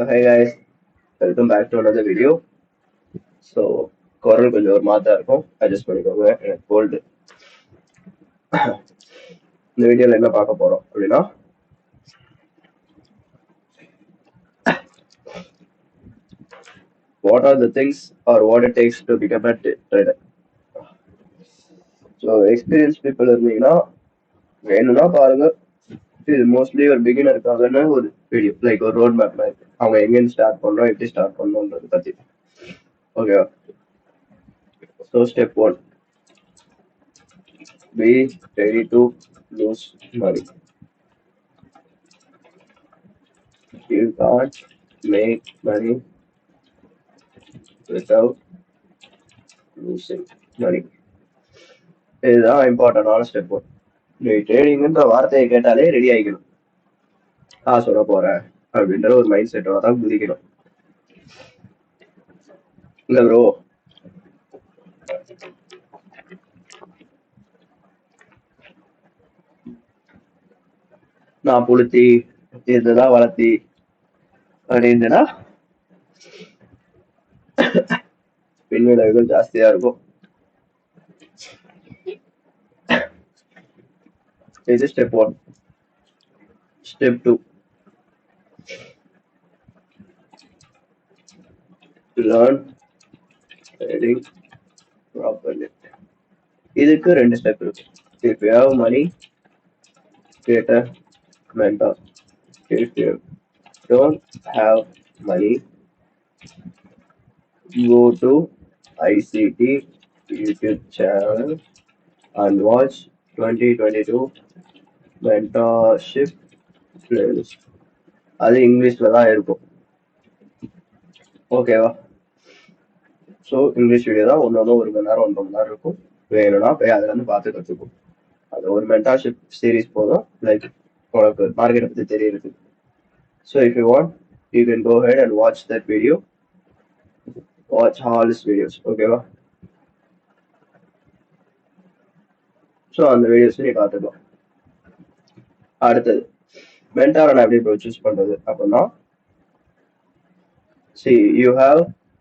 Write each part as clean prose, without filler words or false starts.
Hey guys, welcome back to another video. So, குரல் கொஞ்சம் ஒரு மாதிரி இருக்கும் அட்ஜஸ்ட் பண்ணிக்கோங்க. எனக்கு கோல்டு. இந்த வீடியோல என்ன பார்க்க போறோம் அப்படின்னா, what are the things or what it takes to become a trader. So experience people இருந்தீங்கன்னா வேணும்னா பாருங்க. இது மோஸ்ட்லி ஒரு பிகினருக்காகன்னு ஒரு வீடியோ, லைக் ஒரு ரோட் மேப் மாதிரி. அவங்க எங்கேருந்து ஸ்டார்ட் பண்ணோம், எப்படி ஸ்டார்ட் பண்ணணுன்றது பத்தி. ஓகேவா? So step 1, be ready to lose money. You can't make money without losing money. இதுதான் இம்பார்ட்டன்டான ஸ்டெப். நீ ட்ரேடிங்ன்ற வார்த்தையை கேட்டாலே ரெடி ஆகிக்கணும். சொல்ல போறேன் அப்படின்ற ஒரு மைண்ட் செட்டோட தான் குதிக்கணும். இல்ல ப்ரோ, நான் புளுத்தி இதுதான் வளர்த்தி அப்படின்னா பின்விளைவுகள் ஜாஸ்தியா இருக்கும். இது step 1. Step 2, learn trading properly. இதுக்கு 2 ஸ்டெப் இருக்கு. If you have money, get a mentor. If you don't have money, go to ICT YouTube channel and watch 2022 mentorship playlist. அது இங்கிலீஷ்ல தான் இருக்கும். ஓகேவா? ஸோ இங்கிலீஷ் வீடியோ தான் ஒன்று 1 மணி நேரம் 1.5 மணி நேரம் இருக்கும். வேணும்னா போய் அதுல இருந்து பார்த்து கற்றுக்கும். அது ஒரு மென்டார்ஷிப் சீரீஸ் போதும், லைக் உனக்கு மார்க்கெட்டை பற்றி தெரியறது. So if you want, you can go ahead and watch that video. Watch all this videos. ஓகேவா? ஸோ அந்த வீடியோஸ் நீ பார்த்துக்கலாம். அடுத்தது மென்டாரை நான் எப்படி சூஸ் பண்றது அப்படின்னா, see, you have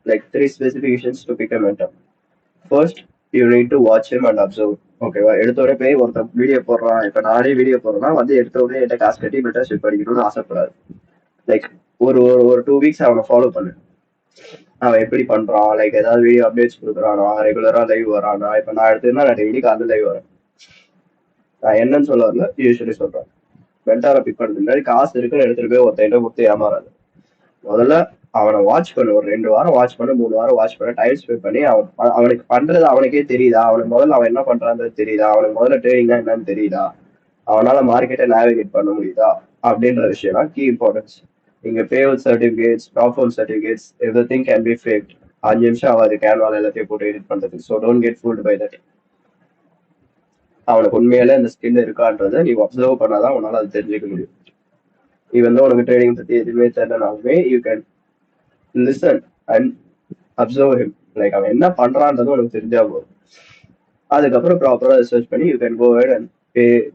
like 3 specifications to pick a mentor. First, you need to watch him and observe. ஓகேவா? எடுத்தோடனே போய் ஒருத்தன் வீடியோ போடுறான், இப்ப நானே வீடியோ போடுறேன்னா வந்து எடுத்தோடனே என்கிட்ட காசு கட்டி மென்டர்ஷிப் படிக்கணும்னு ஆசைப்படாது. லைக் ஒரு 2 வீக்ஸ் அவனை ஃபாலோ பண்ணு. அவன் எப்படி பண்றான், லைக் ஏதாவது வீடியோ அப்டேட்ஸ் கொடுக்குறானா, ரெகுலரா லைவ் வரானா. இப்ப நான் எடுத்தேன்னா நான் டெய்லி காலைல லைவ் வரேன். நான் என்னன்னு சொல்ல வரல, யூஸ்வலி சொல்றேன். மென்டாரை பிக் பண்ணுறது முன்னாடி காசு இருக்குன்னு எடுத்துட்டு போய் ஒருத்தன் கொடுத்து ஏமாறாது. முதல்ல அவனை வாட்ச் பண்ணு. ஒரு 2 வாரம் வாட்ச் பண்ணு, 3 வாரம் வாட்ச் பண்ண, டைம் ஸ்பெண்ட் பண்ணி அவனுக்கு பண்றது அவனுக்கே தெரியுதா, அவனுக்கு முதல்ல அவன் என்ன பண்றான்றது தெரியுதா, அவனுக்கு முதல்ல ட்ரேடிங்னா என்னன்னு தெரியுதா, அவனால மார்க்கெட்டை நேவிகேட் பண்ண முடியுதா அப்படின்ற விஷயம் தான் கீ இம்பார்ட்டன்ஸ். இங்க payout certificates, profit certificates, everything can be faked. 5 நிமிஷம் ஆகாது கேன்வால எல்லாத்தையும் போட்டு எடிட் பண்றது. So don't get fooled by that. அவனுக்கு உண்மையில இந்த ஸ்கில் இருக்கான்றதை நீ அப்சர்வ் பண்ணாதான் உன்னால அது தெரிஞ்சுக்க முடியும். ஈவன் தான் உனக்கு ட்ரேடிங் பத்தி எதுவுமே தெரியலனாலுமே you can listen and observe him. Like அவன் என்ன பண்றான்றது உனக்கு தெரிஞ்சா போதும். அதுக்கப்புறம் ப்ராப்பரா ரிசர்ச் பண்ணி you can go ahead and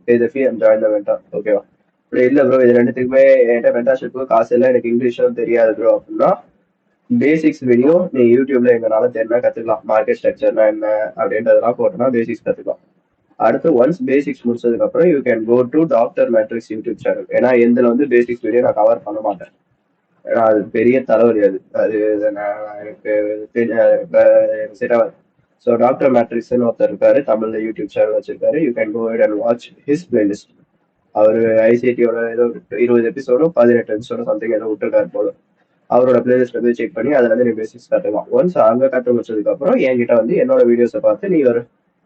pay the fee and join the mentor. ஓகேவா? இப்படி இல்லை ப்ரோ, இது ரெண்டுத்துக்குமே என்கிட்ட மென்டார்ஷிப்புக்கு காசு இல்லை, எனக்கு இங்கிலீஷும் தெரியாது ப்ரோ அப்படின்னா, பேசிக்ஸ் வீடியோ நீ யூடியூப்ல எங்கனால தெரிஞ்சா கத்துக்கலாம். மார்க்கெட் ஸ்ட்ரக்சர்னா என்ன அப்படின்றதெல்லாம் போட்டோம்னா பேசிக்ஸ் கத்துக்கலாம். அடுத்து ஒன்ஸ் பேசிக்ஸ் முடிச்சதுக்கு அப்புறம் you can go to doctor matrix YouTube channel. ஏன்னா எந்தில் வந்து பேசிக்ஸ் வீடியோ நான் கவர் பண்ண மாட்டேன். ஏன்னா அது பெரிய தலைவலி. அது எனக்கு செட் ஆகாது. ஸோ டாக்டர் மேட்ரிக்ஸ்னு ஒருத்தர் இருக்காரு, தமிழ்ல யூடியூப் சேனல் வச்சிருக்காரு. You can go ahead and watch his playlist. அவர் ஐசிடியோட ஏதோ 20 எபிசோடோ 18 எபிசோடோ சம்திங் ஏதோ விட்டுருக்காரு போல. அவரோட பிளேலிஸ்ட்டை போய் செக் பண்ணி அதுல இருந்து நீ பேசிக்ஸ் கற்றுக்கலாம். ஒன்ஸ் அங்கே கற்று முடிச்சதுக்கு அப்புறம் என்கிட்ட வந்து என்னோட வீடியோஸை பார்த்து நீ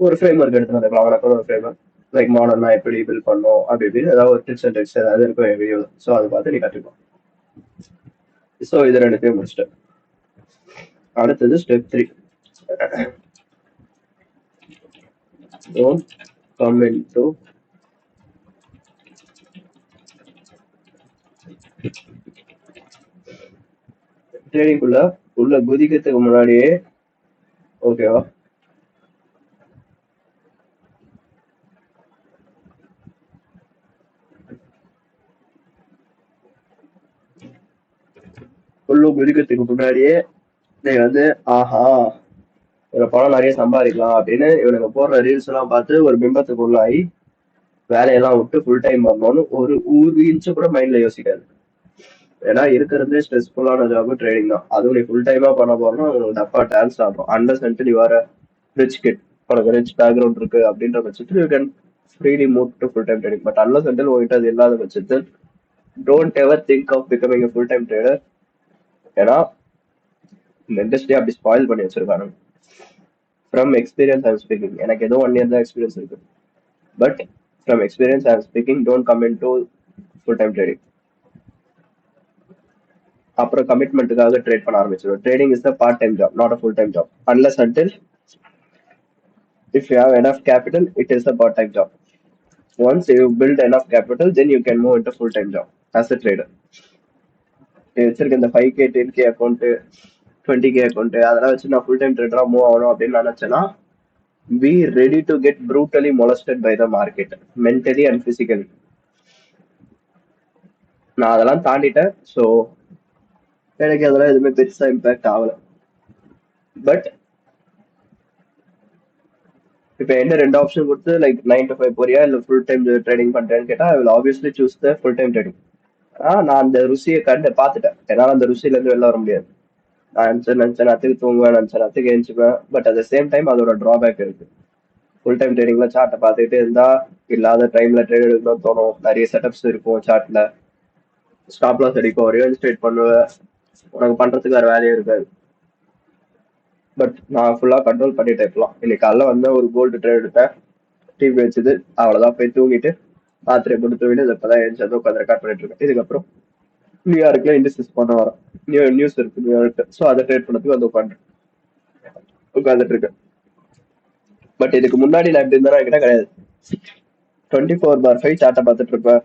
ஒரு ஃப்ரேம் ஒர்க் எடுத்து வந்துக்கலாம். அவனுக்கு ஒரு ஃப்ரேம் ஒர்க், லைக் மாடர்னா எப்படி பில்ட் பண்ணோம் அப்படி இப்படின்னு ஏதாவது ஒரு டிப்ஸ் அண்ட் ட்ரிக்ஸ் ஏதாவது இருக்கும் என் வீடியோ. ஸோ அதை பார்த்து நீ கற்றுக்கலாம். ஸோ இது ரெண்டுத்தையும் முடிச்சிட்டேன். அடுத்தது ஸ்டெப் 3. Don't come into ட்ரேடிங்குள்ள உள்ள குதிக்கிறதுக்கு முன்னாடியே, ஓகேவா, உள்ளு குதிக்கிறதுக்கு முன்னாடியே நீ வந்து ஆஹா ஒரு பணம் நிறைய சம்பாதிக்கலாம் அப்படின்னு இவனுங்க போடுற ரீல்ஸ் எல்லாம் பார்த்து ஒரு பிம்பத்துக்கு உள்ளாகி வேலையெல்லாம் விட்டு ஃபுல் டைம் வரணும்னு ஒரு ஒரு இன்ச்சு கூட மைண்ட்ல யோசிக்காது. ஏன்னா இருக்கிறது ஸ்ட்ரெஸ்ஃபுல்லான ஜாப் ட்ரேடிங் தான். அதுவும் நீ ஃபுல் டைமா பண்ண போறோம்னா உங்களுக்கு டப்பா டான்ஸ் ஆகும். அண்டர்ஸ் அண்ட் நீ வர ரிச் கிட், உனக்கு ரிச் பேக்ரவுண்ட் இருக்கு அப்படின்ற பட்சத்தில் you can freely move to full time trading. But unless until உங்ககிட்ட அது இல்லாத பட்சத்தில் don't ever think of becoming full time trader. ஏன்னா இந்த இண்டஸ்ட்ரி அப்படி ஸ்பாயில் பண்ணி வச்சிருக்காங்க. From experience I am speaking. எனக்கு ஏதோ 1 year தான் எக்ஸ்பீரியன்ஸ் இருக்கு. But from experience I am speaking, don't come in to full time trading. அப்புறம் கமிட்மெண்ட்டுக்காக ட்ரேட் பண்ண ஆரம்பிச்சிடும். Trading is the part time job, not a full time job. Unless until if you have enough capital, it is a part time job. Once you build enough capital, then you can move into full time job as a trader. வச்சிருக்க இந்த 5K 10K account 20K account அதெல்லாம் வச்சு நான் full time ட்ரேடரா move ஆகணும் அப்படின்னு நினைச்சேன்னா be ready to get brutally molested by the market, mentally and physically. நான் அதெல்லாம் தாண்டிட்டேன். ஸோ எனக்கு அதெல்லாம் எதுவுமே பெருசா இம்பாக்ட் ஆகல. பட் இப்போ என்ன 2 ஆப்ஷன் கொடுத்து லைக் 9 to 5 போறியா இல்ல ஃபுல் டைம் ட்ரேடிங் பண்றேன்னு கேட்டா I will obviously choose the full time trading. நான் அந்த ருசியை பார்த்துட்டேன். என்னால அந்த ருசியில இருந்து வெளில வர முடியாது. நான் நினைச்ச நேரத்துக்கு தூங்குவேன், நினைச்ச நேரத்துக்கு எழுந்துச்சுப்பேன். But at the same time அதோட டிராபேக் இருக்கு. ஃபுல் டைம் ட்ரேடிங்ல சார்ட்டை பார்த்துக்கிட்டே இருந்தா இல்லாத டைம்ல ட்ரேட் எடுக்கணும்னு தோணும். நிறைய செட்டப்ஸ் இருக்கும் சார்ட்ல. ஸ்டாப் லாஸ் அடிக்கும், ரிவென்ஸ் ட்ரேட் பண்ணுவேன். உனக்கு பண்றதுக்கு வேற வேலையே இருக்காது. பட் நான் ஃபுல்லா கண்ட்ரோல் பண்ணிட்டேன். இப்பலாம் இன்னைக்கு காலைல வந்து ஒரு கோல்டு ட்ரேட் எடுத்தேன், டிவி வச்சது, அவ்வளவுதான். போய் தூங்கிட்டு ராத்திரி போட்டு தூங்கிட்டு இப்பதான் எழுந்து உட்காந்து ரெக்கார்ட் பண்ணிட்டு இருக்கேன். இதுக்கப்புறம் நியூயார்க்ல இண்டஸ்ட்ரீஸ் பண்ண வரோம், நியூஸ் இருக்கு நியூயார்க். ஸோ அதை ட்ரேட் பண்ணதுக்கு வந்து உட்காந்துட்டு இருக்கேன். பட் இதுக்கு முன்னாடி நான் எப்படி இருந்தா என்கிட்ட கிடையாது. 24/5 சார்ட்டை பார்த்துட்டு இருப்பேன்.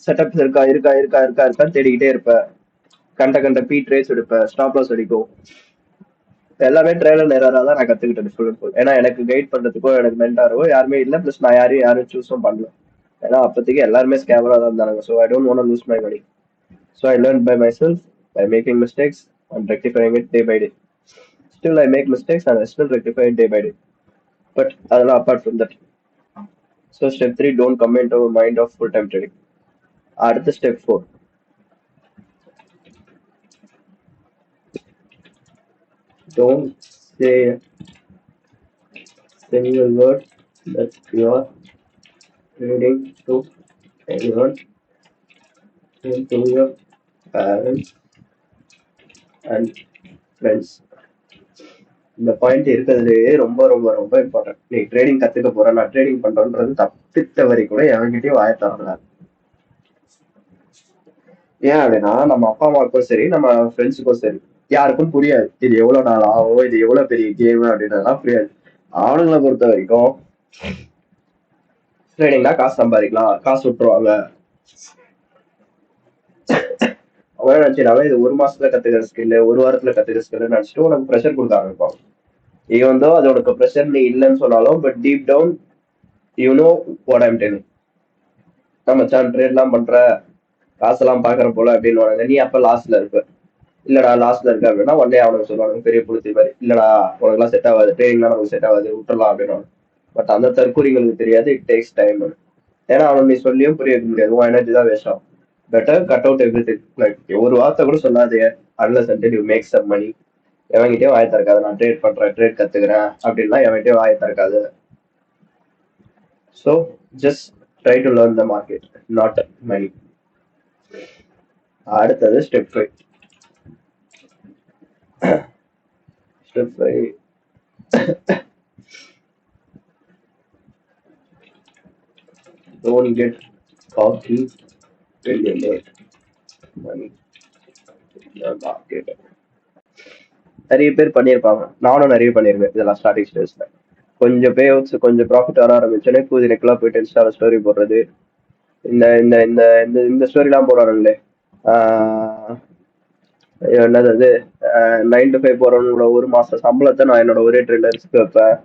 செட்டப்ஸ் இருக்கா இருக்கா இருக்கா இருக்கா இருக்கான்னு தேடிக்கிட்டே இருப்பேன். கண்ட பீ ட்ரேஸ் எடுப்பேன், ஸ்டாப் லாஸ் அடிக்கும். எல்லாமே ட்ரையல் நேராக தான் நான் கத்துக்கிட்டேன் ஃபுல். ஏன்னா எனக்கு கைட் பண்றதுக்கோ எனக்கு மென்டாரோ யாருமே இல்லை. பிளஸ் நான் யாரும் சூஸும் பண்ணல. ஏன்னா அப்போதைக்கு எல்லாருமே ஸ்கேமரா தான் இருந்தாங்க. So I don't want lose my money. So I learn by myself by making mistakes and rectifying it day by day. Still I make mistakes and I still rectify it day by day. But அதெல்லாம் apart from that. So step 3, don't come into mind of full time trading. அடுத்த step 4, don't say a single word that you are reading to anyone, to your parents and friends. இந்த point இருக்கிறதுலேயே ரொம்ப ரொம்ப ரொம்ப important. நீ trading கத்துக்க போற, நான் trading பண்றேன்றது தப்பித்த வரை கூட எவன்கிட்டயும் வாயத்தரலாம். ஏன் அப்படின்னா நம்ம அப்பா அம்மாவுக்கும் சரி நம்ம ஃப்ரெண்ட்ஸுக்கும் சரி யாருக்கும் புரியாது இது எவ்வளவு நாள் ஆகும், இது எவ்வளவு பெரிய கேம் அப்படின்றதெல்லாம் புரியாது. அவனுங்களை பொறுத்த வரைக்கும் ட்ரேடிங்னா காசு சம்பாதிக்கலாம், காசு விட்டுருவாங்க. அவன் நினைச்சிடாம இது 1 மாசத்துல கத்துக்கிற ஸ்கில், 1 வாரத்துல கத்துக்கிற ஸ்கில் நினைச்சிட்டு உனக்கு ப்ரெஷர் கொடுக்க ஆரம்பிப்பாங்க. ஈவன் தோ அது உனக்கு ப்ரெஷர் நீ இல்லைன்னு சொன்னாலும், but deep down you know what I'm telling. நம்ம ட்ரேட் எல்லாம் பண்ற காசெல்லாம் பாக்குற போல அப்படின்னு நீ அப்ப லாஸ்ட்ல இருப்ப. இல்லடா லாஸ்ட்ல இருக்க அப்படின்னா உடனே அவனுக்கு சொல்லுவாங்க பெரிய புளுத்தி மாதிரி, இல்லடா உனக்குலாம் செட் ஆகாது, ட்ரேடிங்லாம் நமக்கு செட் ஆகாது, விட்டுறலாம் அப்படின்னு. பட் அந்த தற்கூரிங்களுக்கு தெரியாது இட் டேக்ஸ் டைம். ஏன்னா அவனுக்கு நீ சொல்லியும் புரிய வைக்க முடியாது, உன் எனர்ஜி தான் வேஸ்ட் ஆகும். Better cut out everything. Like ஒரு வார்த்தை கூட சொல்லாதே unless until you make some money. எவன்கிட்டயும் வாய திறக்காது. நான் ட்ரேட் பண்றேன், ட்ரேட் கத்துக்கிறேன் அப்படின்னா எவன்கிட்டயும் வாய திறக்காது. So just try to learn the market, not money. அடுத்தது step 5. Step 5. Don't get cocky when you make money in the market. நிறைய பேர் பண்ணியிருப்பாங்க, நானும் நிறைய பண்ணியிருக்கேன் இதெல்லாம் ஸ்டார்டிங் ஸ்டேஜ்ல. கொஞ்சம் பேவுட்ஸ் கொஞ்சம் ப்ராஃபிட் வர ஆரம்பிச்சோன்னே பூஜைக்கெல்லாம் போயிட்டு இன்ஸ்டால ஸ்டோரி போடுறது. இந்த இந்த இந்த இந்த இந்த ஸ்டோரிலாம் போடுறாங்களே, என்னது அது 9 to 5 போறவங்களோட 1 மாச சம்பளத்தை நான் என்னோட ஒரே ட்ரேட்ல ரிஸ்க் வைப்பேன்.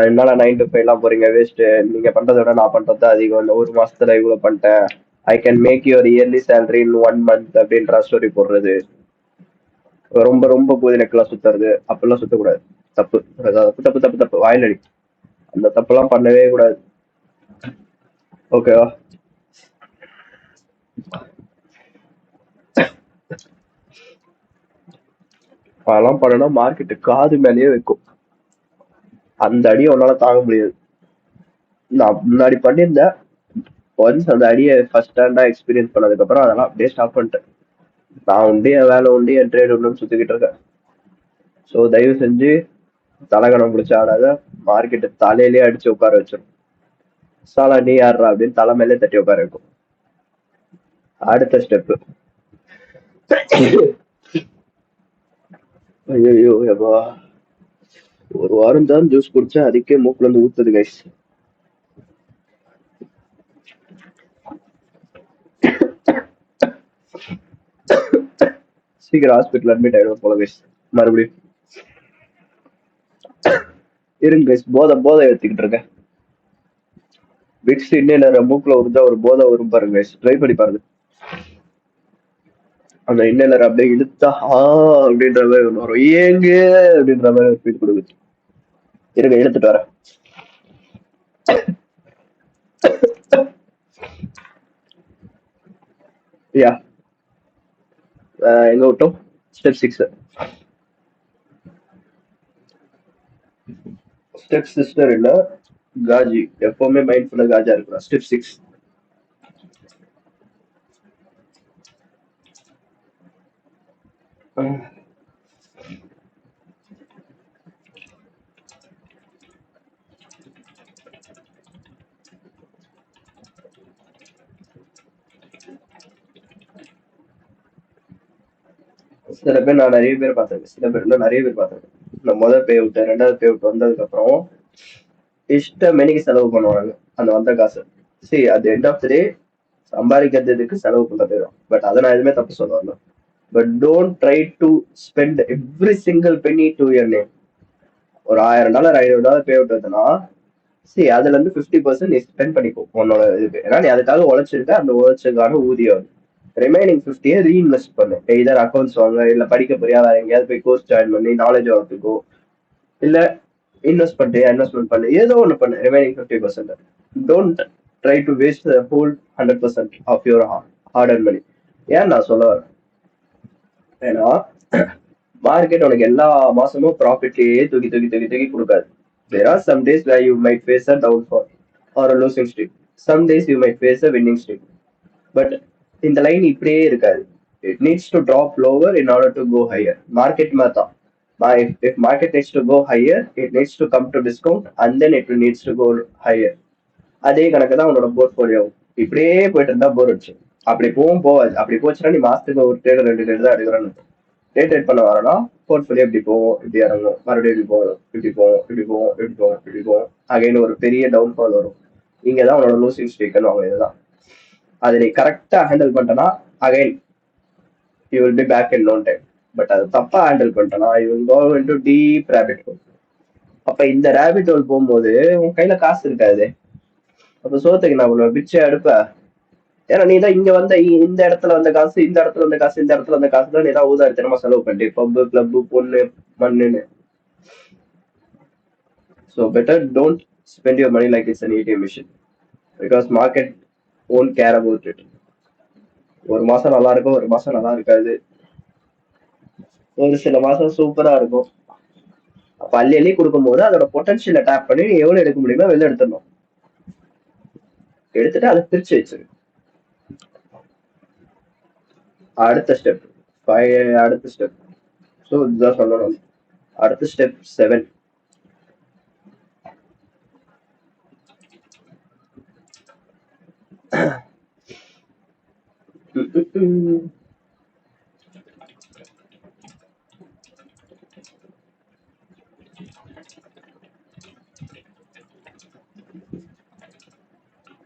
என்னால 9 to 5 எல்லாம் போறீங்க வேஸ்ட், நீங்க பண்றதை விட நான் பண்றது அதிகம், இந்த 1 மாசத்துல இவ்வளவு பண்ணிட்டேன் I can make your yearly salary in 1 month அப்படின்ற ஸ்டோரி போடுறது, ரொம்ப ரொம்ப பூதி நெக்கெல்லாம் சுத்துறது, அப்பெல்லாம் சுத்தக்கூடாது. தப்பு. தப்பு தப்பு தப்பு தப்பு, வாயில் அடி. அந்த தப்பெல்லாம் பண்ணவே கூடாது. ஓகேவா? அதெல்லாம் பண்ணனா மார்க்கெட்டு காது மேலேயே வைக்கும். அந்த அடியை உன்னால தாங்க முடியாது. நான் முன்னாடி பண்ணியிருந்தேன். ஒன்ஸ் அந்த அடியை ஃபர்ஸ்ட் ஹேண்டா எக்ஸ்பீரியன்ஸ் பண்ணதுக்கு அப்புறம் அதெல்லாம் அப்படியே ஸ்டாப் பண்ணிட்டேன். நான் உண்டு, என் வேலை உண்டு, என் ட்ரேட் உண்டுன்னு சுத்திக்கிட்டு இருக்கேன். ஸோ தயவு செஞ்சு தலைகணம் பிடிச்ச ஆடாத. மார்க்கெட்டு தலையிலேயே அடிச்சு உட்கார வச்சிடும். சாலா நீ யாருடா அப்படின்னு தலை மேலே தட்டி உட்கார வைக்கும். அடுத்த ஸ்டெப்பு, ஐயோ எப்பா, ஒரு வாரம் தான் ஜூஸ் குடிச்சா அதுக்கே மூக்குல இருந்து ஊத்துது கைஸ். சீக்கிரம் ஹாஸ்பிட்டல் அட்மிட் ஆயிடும் போல கைஸ். மறுபடியும் இருங்க கைஸ், போதை போதை எடுத்துக்கிட்டு இருக்கேன். விக்ஸ் இன்னேல மூக்குல உருந்தா ஒரு போதை வரும் பாருங்க கைஸ், ட்ரை பண்ணி பாருங்க. அந்த இன்னேலர் அப்படியே இழுத்தா அப்படின்ற மாதிரி வரும், ஏங்க அப்படின்ற மாதிரி ஒரு ஃபீல் கொடுக்குது. இருங்க இழுத்துட்டு வரேன். யா, எங்க விட்டோம்? ஸ்டெப் 6. ஸ்டெப் சிஸ்டர் இல்ல, காஜி. எப்பவுமே மைண்ட்ஃபுல்லா காஜா இருக்கணும். ஸ்டெப் 6. சில பேர் நான் நிறைய பேர் பார்த்திருக்கேன், சில பேர் இல்ல நிறைய பேர் பார்த்திருக்கேன். இந்த முதல் பே அவுட், ரெண்டாவது பே அவுட் வந்ததுக்கு அப்புறம் இஷ்டமேனிக்கு செலவு பண்ணுவாங்க அந்த வந்த காசு. சரி, at the end of the day சம்பாதிக்கிறதுக்கு செலவு பண்றது தான். பட் அதை நான் எதுவுமே தப்பு சொல்ல வரல. But don't try to spend every single penny to your name. ஒரு $1000 $500 பே அவுட் வருதுன்னா, சரி அதுல இருந்து 50% நீ ஸ்பெண்ட் பண்ணிக்கோ உன்னோட இதுக்கு. ஏன்னா நீ அதுக்காக உழைச்சிருக்க, அந்த உழைச்சதுக்கான ஊதியம். ரிமைனிங் 50 ரீஇன்வெஸ்ட் பண்ணு. எதர் அக்கௌண்ட்ஸ் வாங்க, இல்ல படிக்க போறியா, வேற எங்கேயாவது போய் கோர்ஸ் ஜாயின் பண்ணி நாலேஜ் வளர்த்துக்கோ, இல்ல இன்வெஸ்ட் பண்ணியா இன்வெஸ்ட்மெண்ட் பண்ணு, ஏதோ ஒண்ணு பண்ணு. Remaining 50%. Don't try to waste the whole 100% of your heart and money. ஏன் நான் சொல்ல வரேன், ஏன்னா மார்க்கெட் உனக்கு எல்லா மாசமும் ப்ராஃபிட்லயே தூக்கி தூக்கி தூக்கி தூக்கி கொடுக்காது. There are some days where you might face a downfall or a losing streak. Some days you might face a winning streak. But இந்த லைன் இப்படியே இருக்காது. It needs to drop lower in order to go higher. Market மாதிரி தான். If market needs to go higher, it needs to come to discount and then it needs to go higher. அதே கணக்கு தான் உன்னோட portfolio. இப்படியே போயிட்டு இருந்தா போர் அடிச்சு. அப்படி போகும் போகாது. அப்படி போச்சுன்னா நீ மாசத்துக்கு ஒரு ட்ரேட் 2 ட்ரேட் தான் எடுக்கிறேன்னு. ட்ரேட் பண்ண வரனா போர்ட்ஃபோலியோ இப்படி போகும், இப்படி இறங்கும், மறுபடியும் இப்படி போகும், இப்படி போகும், இப்படி போகும், இப்படி போகும், இப்படி போகும். அகைன் ஒரு பெரிய டவுன்ஃபால் வரும். இங்கதான் உன்னோட லூசிங் ஸ்ட்ரீக்னு அவங்க. இதுதான். அதை நீ கரெக்டா ஹேண்டில் பண்ணிட்டனா again you will be back in no time. But அதை தப்பா ஹேண்டில் பண்ணிட்டனா you will go into deep rabbit hole. அப்ப இந்த ரேபிட் ஹோல் போகும்போது உன் கையில காசு இருக்காது. அப்ப சோத்துக்கு நான் பண்ணுவேன், பிச்சை எடுப்ப. ஏன்னா நீ தான் இங்க வந்த, இந்த இடத்துல வந்த காசு, இந்த இடத்துல வந்த காசு, இந்த இடத்துல வந்த காசு தான் நீ தான் ஊதாரித்தனமா செலவு பண்ணிட்டு பப்பு கிளப்பு பொண்ணு மண்ணுன்னு. So better don't spend your money like it's an ATM machine, because market won't care about it. ஒரு மாசம் நல்லா இருக்கும், ஒரு மாசம் நல்லா இருக்காது, ஒரு சில மாசம் சூப்பரா இருக்கும். அப்ப அள்ளி அள்ளி கொடுக்கும் போது அதோட பொட்டன்ஷியலை டேப் பண்ணி நீ எவ்வளவு எடுக்க முடியுமோ வெளில எடுத்துடணும். எடுத்துட்டு அதை பிரிச்சு வச்சிரு. அடுத்த ஸ்டெப் அடுத்த ஸ்டெப். ஸோ இதுதான் சொல்லணும். அடுத்த step 7.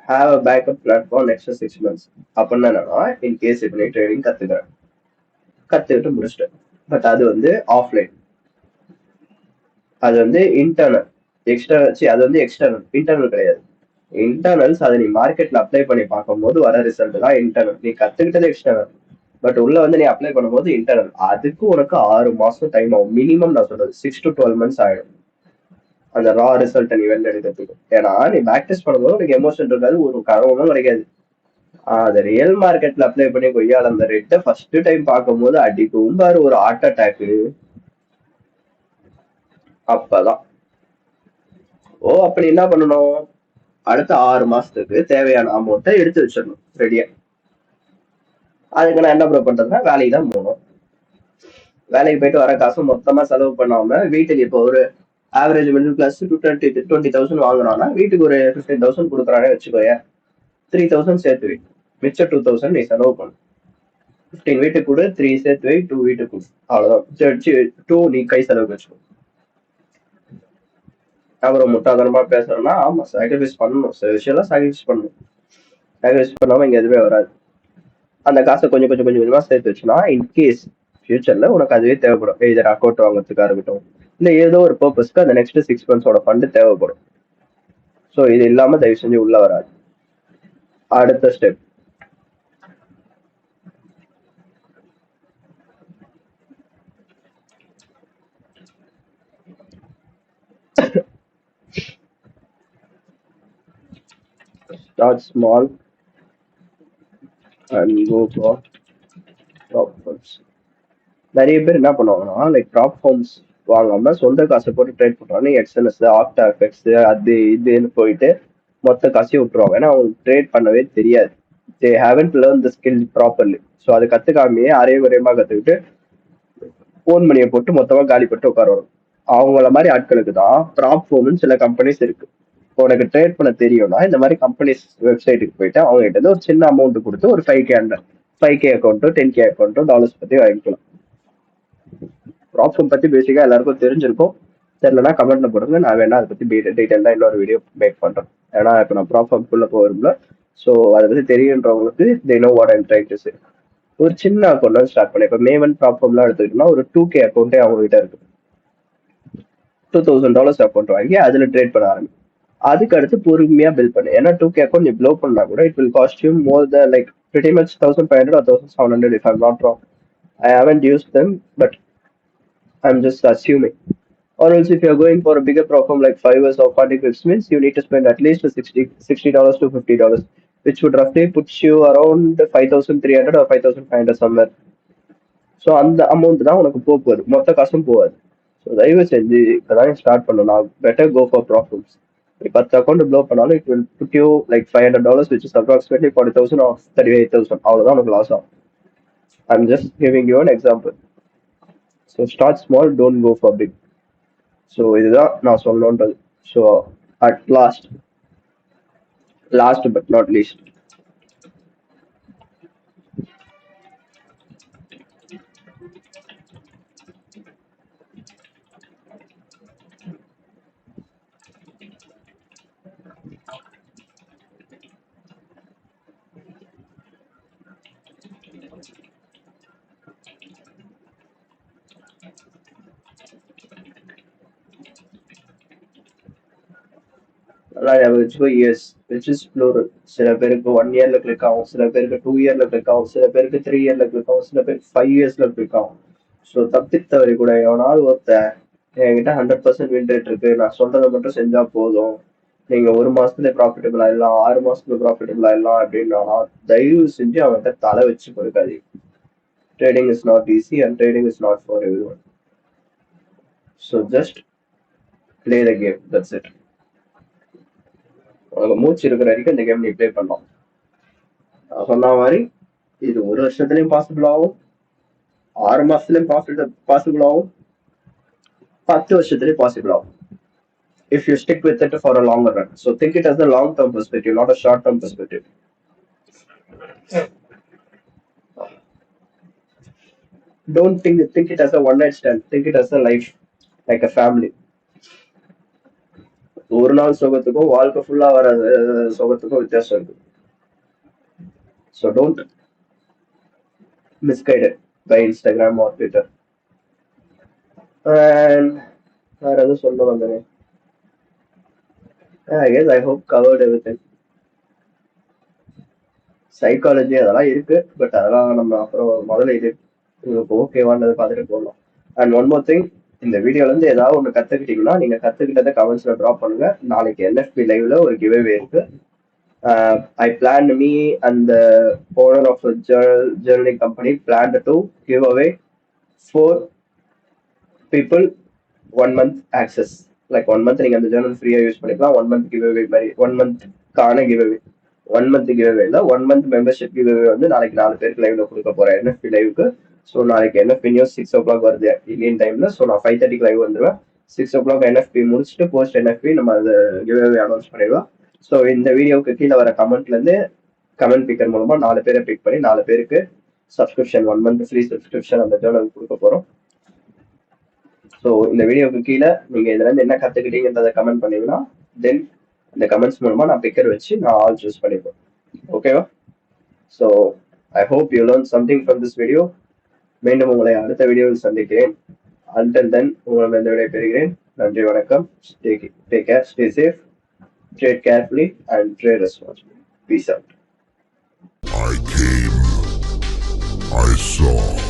have a backup plan for next 6 months. அப்படின்னா என்னன்னா, இன் கேஸ் இப்போ நீ ட்ரேடிங் கத்துக்கிறேன், கத்துக்கிட்டு முடிச்சிட்டேன். பட் அது வந்து ஆஃப்லைன், அது வந்து இன்டர்னல். அது வந்து எக்ஸ்டர்னல், இன்டர்னல் கிடையாது. இன்டர்னல்ஸ் அதை நீ மார்க்கெட்ல அப்ளை பண்ணி பார்க்கும்போது வர ரிசல்ட் தான் இன்டர்னல். நீ கத்துக்கிட்டது எக்ஸ்டர்னல், பட் உள்ள வந்து நீ அப்ளை பண்ணும்போது இன்டர்னல். அதுக்கு உனக்கு 6 மாசம் டைம் ஆகும் மினிமம். நான் சொல்றது 6 to 12 months ஆயிடும் அந்த ரா ரிசல்ட் நீ வெளில எடுக்கிறதுக்கு. ஏன்னா நீ பேக் டெஸ்ட் பண்ணும்போது உனக்கு எமோஷன் இருக்காது, ஒரு கனவும் கிடைக்காது. அது ரியல் மார்க்கெட்ல அப்ளை பண்ணி கொய்யால அந்த ரேட்டை ஃபர்ஸ்ட் டைம் பார்க்கும்போது அடிக்கும் பாரு ஒரு ஹார்ட் அட்டாக்கு. அப்பதான் அப்படி என்ன பண்ணணும், அடுத்த 6 மாசத்துக்கு தேவையான அமௌண்ட்டை எடுத்து வச்சிடணும் ரெடியா. அதுக்கு நான் என்ன ப்ரோ பண்றதுன்னா வேலைக்கு தான் போகணும். வேலைக்கு போயிட்டு வர காசு மொத்தமா செலவு பண்ணாம வீட்டுக்கு இப்போ ஒரு ஆவரேஜ் மிடில் கிளாஸ் 20,000 வாங்குறான்னா வீட்டுக்கு ஒரு 15,000 கொடுக்குறானே வச்சுக்கோய. 3,000 சேர்த்து வை, மிச்சம் 2,000 நீ செலவு பண்ணு. 15 வீட்டுக்கு கொடு, 3 சேர்த்து வை, 2 வீட்டுக்கு கொடு, அவ்வளவுதான். 2 நீ கை செலவுக்கு வச்சுக்கோ. அப்புறம் முட்டாதனமா பேசுறேன்னா ஆமா சாக்ரிஃபைஸ் பண்ணணும், சில விஷயம்லாம் சாக்ரிஃபைஸ் பண்ணணும். சாக்ரிஃபைஸ் பண்ணாம இங்க எதுவுமே வராது. அந்த காசை கொஞ்சம் கொஞ்சம் கொஞ்சம் கொஞ்சமா சேர்த்து வச்சுனா இன்கேஸ் ஃபியூச்சர்ல உனக்கு அதுவே தேவைப்படும். இதர் அக்கௌண்ட் வாங்குறதுக்காக இருக்கட்டும், இல்ல ஏதோ ஒரு பர்பஸ்க்கு அந்த நெக்ஸ்ட் 6 months ஃபண்ட் தேவைப்படும். ஸோ இது இல்லாம தயவு செஞ்சு உள்ள வராது. அடுத்த step, start small and go for top firms. நிறைய பேர் என்ன பண்ணுவாங்கன்னா லைக் டாப் ஃபார்ம்ஸ் வாங்காம சொந்த காசை போட்டு ட்ரேட் பண்றாங்க. எக்ஸல்எஸ், ஆஃப்டர் எஃபெக்ட்ஸ், அது இதுன்னு போயிட்டு மொத்த காசையும் விட்டுருவாங்க. ஏன்னா அவங்களுக்கு ட்ரேட் பண்ணவே தெரியாது. They haven't learn the skill properly. So அதை கத்துக்காமையே அரைய குறையமா கத்துக்கிட்டு போன் மணியை போட்டு மொத்தமா காலி போட்டு உட்கார வரும். அவங்கள மாதிரி ஆட்களுக்கு தான் ப்ராப் ஃபோம்னு சில கம்பெனிஸ் இருக்கு. உனக்கு ட்ரேட் பண்ண தெரியும்னா இந்த மாதிரி கம்பெனிஸ் வெப்சைட்டுக்கு போயிட்டு அவங்க கிட்ட ஒரு சின்ன அமௌண்ட் கொடுத்து ஒரு 5K அக்கௌண்ட்டோ 10K அக்கௌண்ட்டோ டாலர்ஸ் பத்தி வாங்கிக்கலாம். ப்ராப்ஃபார்ம் பத்தி பேசிக்கா எல்லாருக்கும் தெரிஞ்சிருக்கும். தெரியலனா கமெண்ட்ல போடுங்க, நான் வேணா அதை பத்தி டீட்டெயிலாக இன்னொரு வீடியோ மேக் பண்றேன். ஏன்னா இப்போ நான் ப்ராப்ஃபார்ம்குள்ள போகிறோம்ல, ஸோ அதை பத்தி தெரியுன்றவங்களுக்கு they know what I'm trying to say. ஒரு சின்ன அக்கௌண்ட் ஸ்டார்ட் பண்ணேன். இப்போ மேவன் ப்ராப்ஃபார்ம்லாம் எடுத்துக்கிட்டோம்னா ஒரு 2K அக்கௌண்ட்டே அவங்க கிட்ட இருக்கு. $2,000 அக்கௌண்ட் வாங்கி அதுல ட்ரேட் பண்ண ஆரம்பி. அதுக்கு அடுத்து பொறுமையா பில் பண்ணு. ஏன்னா 2K அக்கௌண்ட் நீ ப்ளோ பண்ணா கூட it will cost you more the like pretty much 1,500 or 1,700 if I'm not wrong. I haven't used them, but I'm just assuming. Or else if you're going for a bigger platform like Fiverr or 40 Clips means you need to spend at least $60 to $50, which would roughly put you around 5,300 or 5,500 somewhere. So அந்த amount தான் உனக்கு போகுது, மொத்த காசும் போகாது. So தயவு செஞ்சு இப்போதான் ஸ்டார்ட் பண்ணணும். Better go for profits. 10 account blow பண்ணாலும் it will put you like $500, which is approximately 40,000 or 38,000. அவ்வளோதான் உனக்கு லாஸ் ஆகும். I'm just giving you an example. So start small, don't go for big. So இதுதான் நான் சொல்லணுன்றது. So at last but not least, years which is plural. சில பேருக்கு 1 yearல click ஆகும், சில பேருக்கு 2 yearல கிளிக் ஆகும், சில பேருக்கு 3 yearல கிளிக் ஆகும், சில பேருக்கு 5 yearsல கிளிக் ஆகும். ஸோ தப்பித்தவரை கூட எவனாவது ஒருத்தன் என்கிட்ட 100% வின் ரேட் இருக்கு, நான் சொல்றதை மட்டும் செஞ்சா போதும், நீங்க 1 மாசத்துல ப்ராஃபிட்டபிள் ஆயிடலாம், 6 மாசத்துல ப்ராஃபிட்டபிள் ஆயிடலாம் அப்படின்னா தயவு செஞ்சு அவன்கிட்ட தலை வச்சு கொடுக்காது. Trading is not easy and trading is not for every one. So just play the game, that's it. உனக்கு மூச்சு இருக்கிற வரைக்கும் இந்த கேம் நீ பிளே பண்ணலாம். நான் சொன்ன மாதிரி இது 1 வருஷத்துலயும் பாசிபிள் ஆகும், 6 மாசத்துலயும் பாசிபிள் ஆகும், 10 வருஷத்துலயும் பாசிபிள் ஆகும். If you stick with it for a longer run. So think it as a long-term perspective, not a short-term perspective. Don't think it as a one-night stand. Think it as a life, like a family. ஒரு நாள் சுகத்துக்கும் வாழ்க்கை ஃபுல்லா வர சுகத்துக்கும் வித்தியாசம் இருக்கு. So don't misguide it by Instagram or Twitter. And வேற எதுவும் சொல்ல வந்தேன். I guess I hope covered everything. Psychology அதெல்லாம் இருக்கு, பட் அதெல்லாம் நம்ம அப்புறம் முதல்ல இது உங்களுக்கு ஓகேவானதை பார்த்துட்டு போகலாம். அண்ட் ஒன் மோர் திங், இந்த வீடியோல இருந்து ஏதாவது ஒன்று கத்துக்கிட்டீங்கன்னா நீங்க கத்துக்கிட்டதை கமெண்ட்ஸ்ல ட்ராப் பண்ணுங்க. நாளைக்கு என்எஃபி லைவ்ல ஒரு கிவ்அவே இருக்கு. I planned me and the owner of a journaling company planned to give away 4 people 1 month access. Like 1 month நீங்க அந்த ஜேர்னல் ஃப்ரீயா யூஸ் பண்ணிக்கலாம். 1 month கிவ்அவே மாதிரி 1 monthக்கான கிவ்அவே 1 month கிவ்அவே இல்ல 1 month மெம்பர்ஷிப் கிவ்அவே வந்து நாளைக்கு 4 பேருக்கு லைவ்ல கொடுக்க போறேன் என்எஃபி லைவுக்கு. ஸோ நாளைக்கு என்எஃபி நியூஸ் 6 o'clock வருது இந்தியன் டைம்ல. ஸோ நான் 5:30 லைவ் வந்துடுவேன். 6 o'clock என்எஃபி முடிச்சுட்டு போஸ்ட் என்எஃபி நம்ம அந்த கிவ்அவே அனௌன்ஸ் பண்ணிடலாம். ஸோ இந்த வீடியோக்கு கீழே வர கமெண்ட்ல இருந்து கமெண்ட் பிக்கர் மூலமா 4 பேரை பிக் பண்ணி 4 பேருக்கு சப்ஸ்கிரிப்ஷன் 1 month ஃப்ரீ சப்ஸ்கிரிப்ஷன் அந்த ஜேர்னல் கொடுக்க போறோம். ஸோ இந்த வீடியோக்கு கீழே நீங்க இதுல இருந்து என்ன கத்துக்கிட்டீங்கன்றதை கமெண்ட் பண்ணீங்கன்னா தென் இந்த கமெண்ட்ஸ் மூலமா நான் பிக்கர் வச்சு நான் ஆல் சூஸ் பண்ணிப்பேன். ஓகேவா? So I hope you learn something from this video. மீண்டும் உங்களை அடுத்த வீடியோவில் சந்திக்கிறேன். அன்டில் தென் உங்களை இந்த விடை பெறுகிறேன். நன்றி, வணக்கம். Take care, stay safe, trade carefully and trade responsibly. Peace out. I came, I saw.